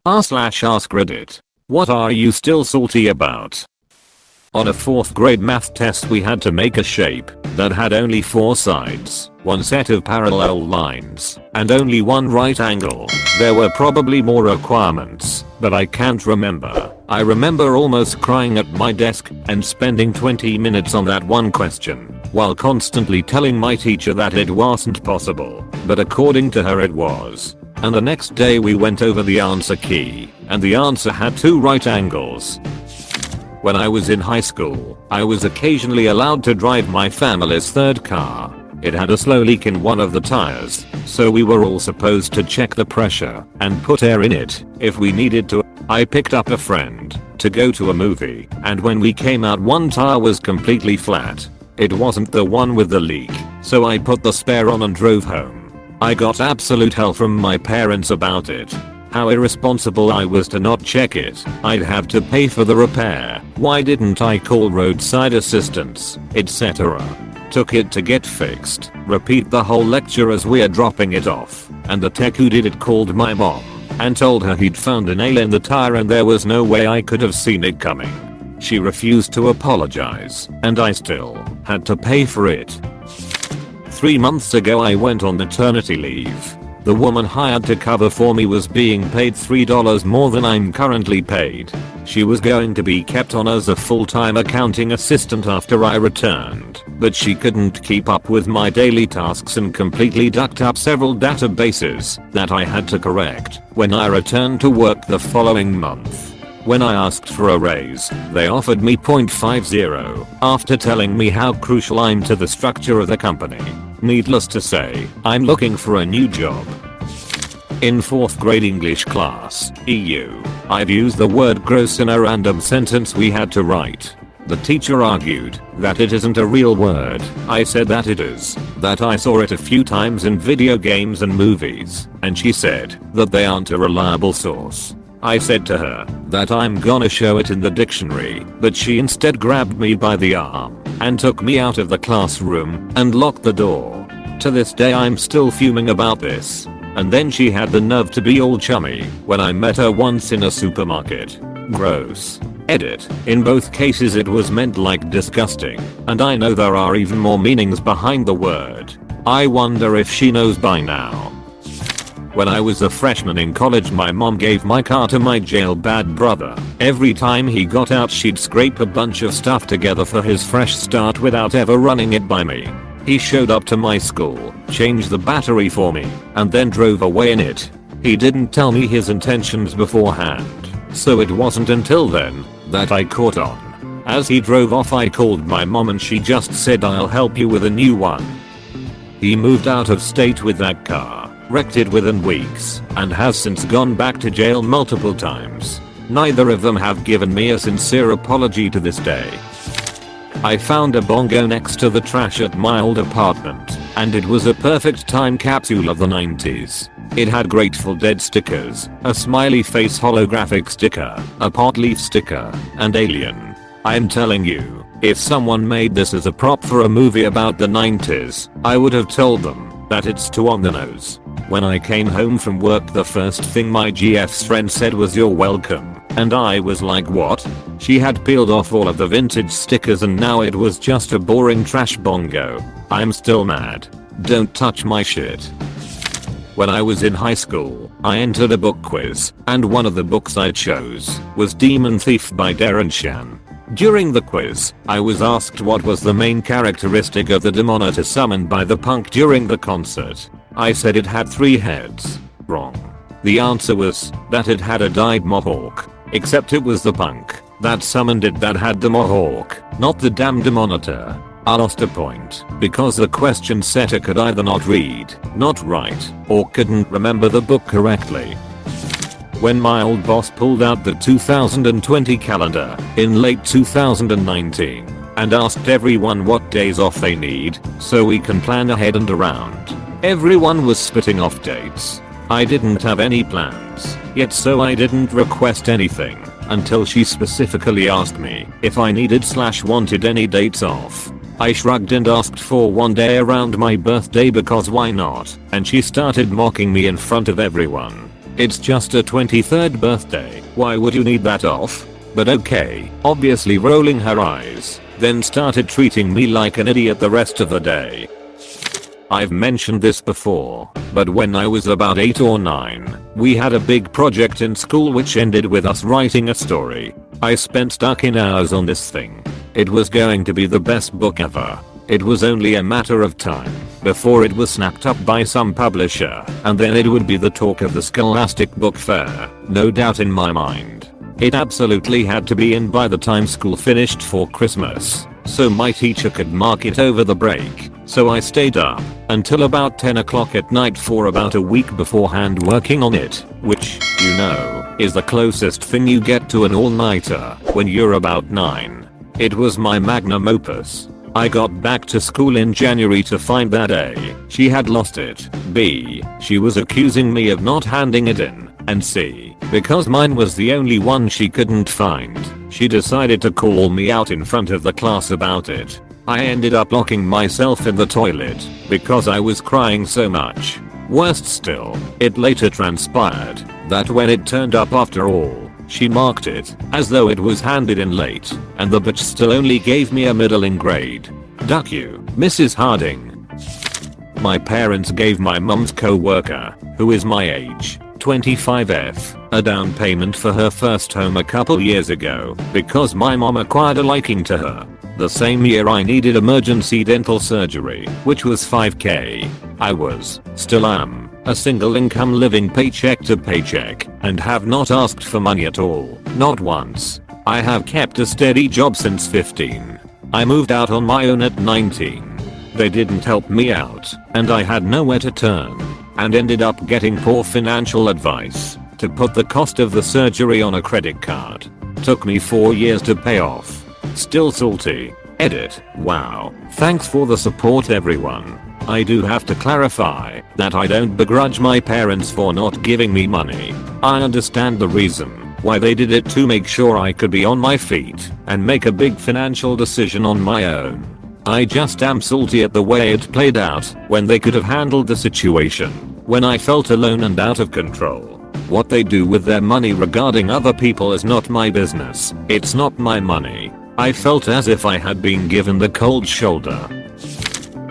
r/AskReddit. What are you still salty about? On a 4th grade math test we had to make a shape that had only 4 sides, 1 set of parallel lines, and only 1 right angle. There were probably more requirements, but I can't remember. I remember almost crying at my desk and spending 20 minutes on that one question, while constantly telling my teacher that it wasn't possible, but according to her it was. And the next day we went over the answer key, and the answer had 2 right angles. When I was in high school, I was occasionally allowed to drive my family's 3rd car. It had a slow leak in one of the tires, so we were all supposed to check the pressure and put air in it if we needed to. I picked up a friend to go to a movie, and when we came out one tire was completely flat. It wasn't the one with the leak, so I put the spare on and drove home. I got absolute hell from my parents about it. How irresponsible I was to not check it. I'd have to pay for the repair. Why didn't I call roadside assistance, etc. Took it to get fixed. Repeat the whole lecture as we're dropping it off. And the tech who did it called my mom and told her he'd found a nail in the tire and there was no way I could have seen it coming. She refused to apologize, and I still had to pay for it. 3 months ago I went on maternity leave. The woman hired to cover for me was being paid $3 more than I'm currently paid. She was going to be kept on as a full-time accounting assistant after I returned, but she couldn't keep up with my daily tasks and completely ducked up several databases that I had to correct when I returned to work the following month. When I asked for a raise, they offered me .50 after telling me how crucial I'm to the structure of the company. Needless to say, I'm looking for a new job. In 4th grade English class, EU, I'd used the word gross in a random sentence we had to write. The teacher argued that it isn't a real word. I said that it is, that I saw it a few times in video games and movies, and she said that they aren't a reliable source. I said to her that I'm gonna show it in the dictionary, but she instead grabbed me by the arm and took me out of the classroom and locked the door. To this day I'm still fuming about this. And then she had the nerve to be all chummy when I met her once in a supermarket. Gross. Edit. In both cases it was meant like disgusting, and I know there are even more meanings behind the word. I wonder if she knows by now. When I was a freshman in college my mom gave my car to my jailbird brother. Every time he got out she'd scrape a bunch of stuff together for his fresh start without ever running it by me. He showed up to my school, changed the battery for me, and then drove away in it. He didn't tell me his intentions beforehand, so it wasn't until then that I caught on. As he drove off I called my mom and she just said I'll help you with a new one. He moved out of state with that car, wrecked it within weeks, and has since gone back to jail multiple times. Neither of them have given me a sincere apology to this day. I found a bongo next to the trash at my old apartment, and it was a perfect time capsule of the 90s. It had Grateful Dead stickers, a smiley face holographic sticker, a pot leaf sticker, and Alien. I'm telling you, if someone made this as a prop for a movie about the 90s, I would have told them that it's too on the nose. When I came home from work the first thing my GF's friend said was "You're welcome," and I was like, what? She had peeled off all of the vintage stickers and now it was just a boring trash bongo. I'm still mad. Don't touch my shit. When I was in high school, I entered a book quiz, and one of the books I chose was Demon Thief by Darren Shan. During the quiz, I was asked what was the main characteristic of the Demonitor summoned by the punk during the concert. I said it had 3 heads. Wrong. The answer was that it had a dyed mohawk. Except it was the punk that summoned it that had the mohawk, not the damn Demonitor. I lost a point because the question setter could either not read, not write, or couldn't remember the book correctly. When my old boss pulled out the 2020 calendar in late 2019 and asked everyone what days off they need so we can plan ahead and around, everyone was spitting off dates. I didn't have any plans yet, so I didn't request anything until she specifically asked me if I needed/wanted any dates off. I shrugged and asked for one day around my birthday because why not, and she started mocking me in front of everyone. It's just a 23rd birthday. Why would you need that off? But okay, obviously rolling her eyes, then started treating me like an idiot the rest of the day. I've mentioned this before, but when I was about 8 or 9, we had a big project in school which ended with us writing a story. I spent stacking hours on this thing. It was going to be the best book ever. It was only a matter of time before it was snapped up by some publisher, and then it would be the talk of the Scholastic Book Fair, no doubt in my mind. It absolutely had to be in by the time school finished for Christmas, so my teacher could mark it over the break. So I stayed up until about 10 o'clock at night for about a week beforehand working on it, which, you know, is the closest thing you get to an all-nighter when you're about 9. It was my magnum opus. I got back to school in January to find that A, she had lost it, B, she was accusing me of not handing it in, and C, because mine was the only one she couldn't find, she decided to call me out in front of the class about it. I ended up locking myself in the toilet because I was crying so much. Worst still, it later transpired that when it turned up after all, she marked it as though it was handed in late, and the bitch still only gave me a middling grade. Duck you, Mrs. Harding. My parents gave my mum's co-worker, who is my age, 25F, a down payment for her first home a couple years ago because my mom acquired a liking to her. The same year I needed emergency dental surgery, which was $5k. I was, still am, a single income living paycheck to paycheck and have not asked for money at all, not once. I have kept a steady job since 15. I moved out on my own at 19. They didn't help me out and I had nowhere to turn and ended up getting poor financial advice to put the cost of the surgery on a credit card. Took me 4 years to pay off. Still salty. Edit. Wow. Thanks for the support everyone. I do have to clarify that I don't begrudge my parents for not giving me money. I understand the reason why they did it to make sure I could be on my feet and make a big financial decision on my own. I just am salty at the way it played out when they could have handled the situation when I felt alone and out of control. What they do with their money regarding other people is not my business. It's not my money. I felt as if I had been given the cold shoulder.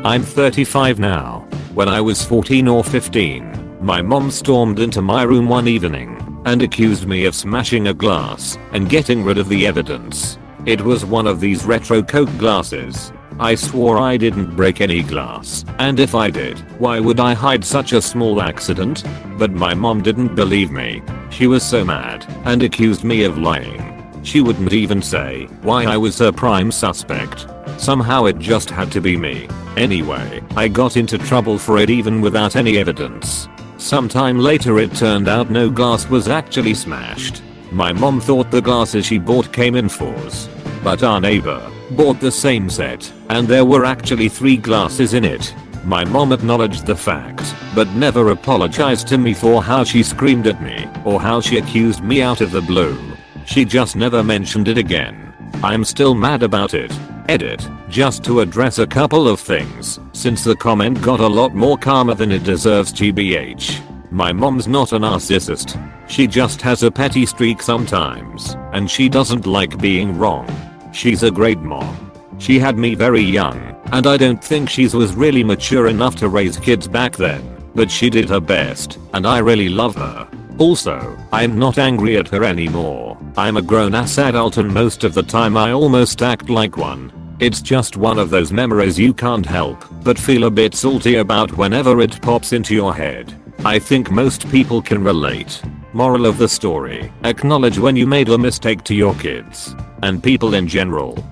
I'm 35 now. When I was 14 or 15, my mom stormed into my room one evening and accused me of smashing a glass and getting rid of the evidence. It was one of these retro Coke glasses. I swore I didn't break any glass, and if I did, why would I hide such a small accident? But my mom didn't believe me. She was so mad and accused me of lying. She wouldn't even say why I was her prime suspect. Somehow it just had to be me. Anyway, I got into trouble for it even without any evidence. Sometime later it turned out no glass was actually smashed. My mom thought the glasses she bought came in 4s. But our neighbor bought the same set and there were actually 3 glasses in it. My mom acknowledged the fact, but never apologized to me for how she screamed at me or how she accused me out of the blue. She just never mentioned it again. I'm still mad about it. Edit. Just to address a couple of things, since the comment got a lot more karma than it deserves tbh. My mom's not a narcissist. She just has a petty streak sometimes, and she doesn't like being wrong. She's a great mom. She had me very young, and I don't think she was really mature enough to raise kids back then, but she did her best, and I really love her. Also, I'm not angry at her anymore. I'm a grown-ass adult and most of the time I almost act like one. It's just one of those memories you can't help but feel a bit salty about whenever it pops into your head. I think most people can relate. Moral of the story: acknowledge when you made a mistake to your kids and people in general.